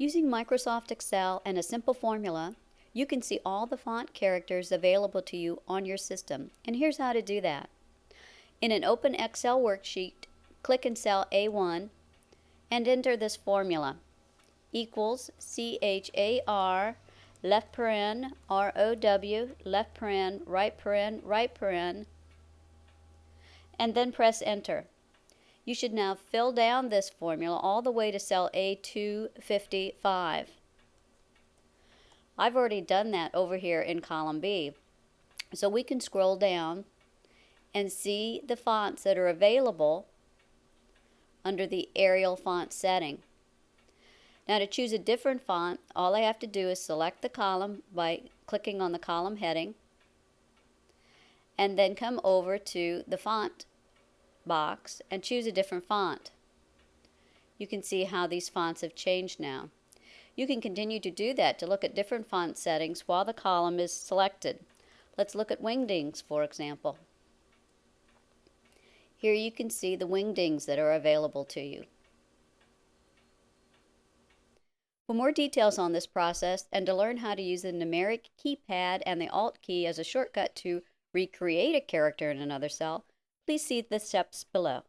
Using Microsoft Excel and a simple formula, you can see all the font characters available to you on your system. And here's how to do that. In an open Excel worksheet, click in cell A1 and enter this formula: equals CHAR left paren ROW left paren, right paren, and then press enter. You should now fill down this formula all the way to cell A255. I've already done that over here in column B. So we can scroll down and see the fonts that are available under the Arial font setting. Now to choose a different font, all I have to do is select the column by clicking on the column heading and then come over to the font box and choose a different font. You can see how these fonts have changed now. You can continue to do that to look at different font settings while the column is selected. Let's look at wingdings, for example. Here you can see the wingdings that are available to you. For more details on this process and to learn how to use the numeric keypad and the Alt key as a shortcut to recreate a character in another cell, please see the steps below.